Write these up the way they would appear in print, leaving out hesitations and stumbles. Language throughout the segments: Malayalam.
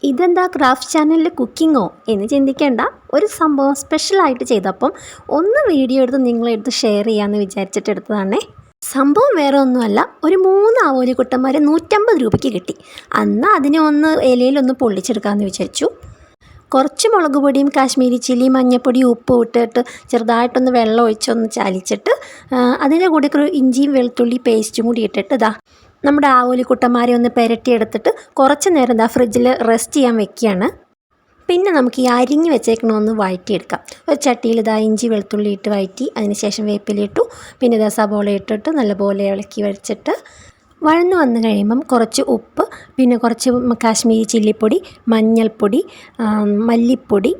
ഇതെന്താ ക്രാഫ്റ്റ് ചാനലിൽ കുക്കിങ്ങോ എന്ന് ചിന്തിക്കേണ്ട. ഒരു സംഭവം സ്പെഷ്യലായിട്ട് ചെയ്തപ്പം ഒന്ന് വീഡിയോ എടുത്ത് നിങ്ങളെടുത്ത് ഷെയർ ചെയ്യാമെന്ന് വിചാരിച്ചിട്ട് എടുത്തതാണേ. സംഭവം വേറെ ഒന്നുമല്ല, ഒരു 3 ആവോലി കുട്ടന്മാർ 150 രൂപയ്ക്ക് കിട്ടി. എന്നാൽ അതിനെ ഒന്ന് ഇലയിലൊന്ന് പൊള്ളിച്ചെടുക്കാമെന്ന് വിചാരിച്ചു. കുറച്ച് മുളക് പൊടിയും കാശ്മീരി ചില്ലി മഞ്ഞൾപ്പൊടിയും ഉപ്പും ഇട്ടിട്ട് ചെറുതായിട്ടൊന്ന് വെള്ളം ഒഴിച്ചൊന്ന് ചാലിച്ചിട്ട് അതിൻ്റെ കൂടെ ഒരു ഇഞ്ചിയും വെളുത്തുള്ളി പേസ്റ്റും കൂടി ഇട്ടിട്ട് നമ്മുടെ ആവോലി കുട്ടന്മാരെ ഒന്ന് പുരട്ടിയെടുത്തിട്ട് കുറച്ച് നേരം ഫ്രിഡ്ജിൽ റെസ്റ്റ് ചെയ്യാൻ വെക്കുകയാണ്. പിന്നെ നമുക്ക് ഈ അരിഞ്ഞ് വെച്ചേക്കണമെന്ന് വഴറ്റിയെടുക്കാം. ഒരു ചട്ടിയിൽ ഇഞ്ചി വെളുത്തുള്ളി ഇട്ട് വഴറ്റി അതിന് ശേഷം വേപ്പിലിട്ടു. പിന്നെ സബോള ഇട്ടിട്ട് നല്ലപോലെ ഇളക്കി വെച്ചിട്ട് വഴന്ന് വന്ന് കഴിയുമ്പം കുറച്ച് ഉപ്പ്, പിന്നെ കുറച്ച് കാശ്മീരി ചില്ലിപ്പൊടി, മഞ്ഞൾപ്പൊടി, മല്ലിപ്പൊടി,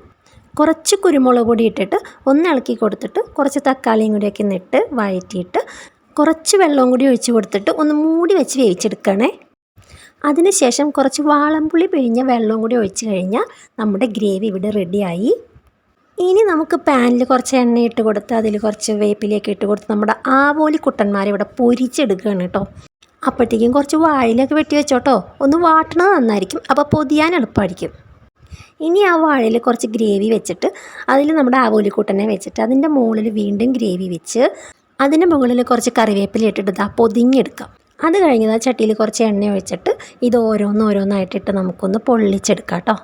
കുറച്ച് കുരുമുളക് പൊടി ഇട്ടിട്ട് ഒന്ന് ഇളക്കി കൊടുത്തിട്ട് കുറച്ച് തക്കാളിയും കൂടിയൊക്കെ ഇട്ട് വഴറ്റിയിട്ട് കുറച്ച് വെള്ളവും കൂടി ഒഴിച്ച് കൊടുത്തിട്ട് ഒന്ന് മൂടി വെച്ച് വേവിച്ചെടുക്കണേ. അതിനുശേഷം കുറച്ച് വാളംപുളി പിഴിഞ്ഞ വെള്ളവും കൂടി ഒഴിച്ച് കഴിഞ്ഞാൽ നമ്മുടെ ഗ്രേവി ഇവിടെ റെഡിയായി. ഇനി നമുക്ക് പാനിൽ കുറച്ച് എണ്ണ ഇട്ട് കൊടുത്ത് അതിൽ കുറച്ച് വേപ്പിലയൊക്കെ ഇട്ട് കൊടുത്ത് നമ്മുടെ ആവോലി കുട്ടന്മാരെ ഇവിടെ പൊരിച്ചെടുക്കുകയാണ് കേട്ടോ. അപ്പോഴത്തേക്കും കുറച്ച് വാഴയിലൊക്കെ വെട്ടി വെച്ചോട്ടോ, ഒന്ന് വാട്ടണത് നന്നായിരിക്കും, അപ്പോൾ പൊതിയാൻ എളുപ്പമായിരിക്കും. ഇനി ആ വാഴയിൽ കുറച്ച് ഗ്രേവി വെച്ചിട്ട് അതിൽ നമ്മുടെ ആവോലിക്കൂട്ടനെ വെച്ചിട്ട് അതിൻ്റെ മുകളിൽ വീണ്ടും ഗ്രേവി വെച്ച് അതിൻ്റെ മുകളിൽ കുറച്ച് കറിവേപ്പില ഇട്ടിട്ട് പൊതിഞ്ഞെടുക്കാം. അത് കഴിഞ്ഞ് ചട്ടിയിൽ കുറച്ച് എണ്ണ ഒഴിച്ചിട്ട് ഇത് ഓരോന്നായിട്ടിട്ട് നമുക്കൊന്ന് പൊള്ളിച്ചെടുക്കാം കേട്ടോ.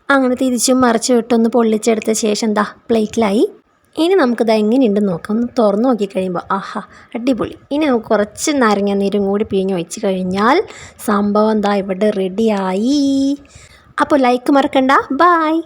അങ്ങനെ തിരിച്ചും മറിച്ച് വിട്ടൊന്ന് പൊള്ളിച്ചെടുത്ത ശേഷം പ്ലേറ്റിലായി. ഇനി നമുക്കിത് എങ്ങനെയുണ്ടെന്ന് നോക്കാം. ഒന്ന് തുറന്ന് നോക്കിക്കഴിയുമ്പോൾ ആഹാ അടിപൊളി. ഇനി നമുക്ക് കുറച്ച് നാരങ്ങ നീരും കൂടി പിഴിഞ്ഞ് ഒഴിച്ച് കഴിഞ്ഞാൽ സംഭവം ഇവിടെ റെഡിയായി. അപ്പോൾ ലൈക്ക് മറക്കണ്ട. ബായ്.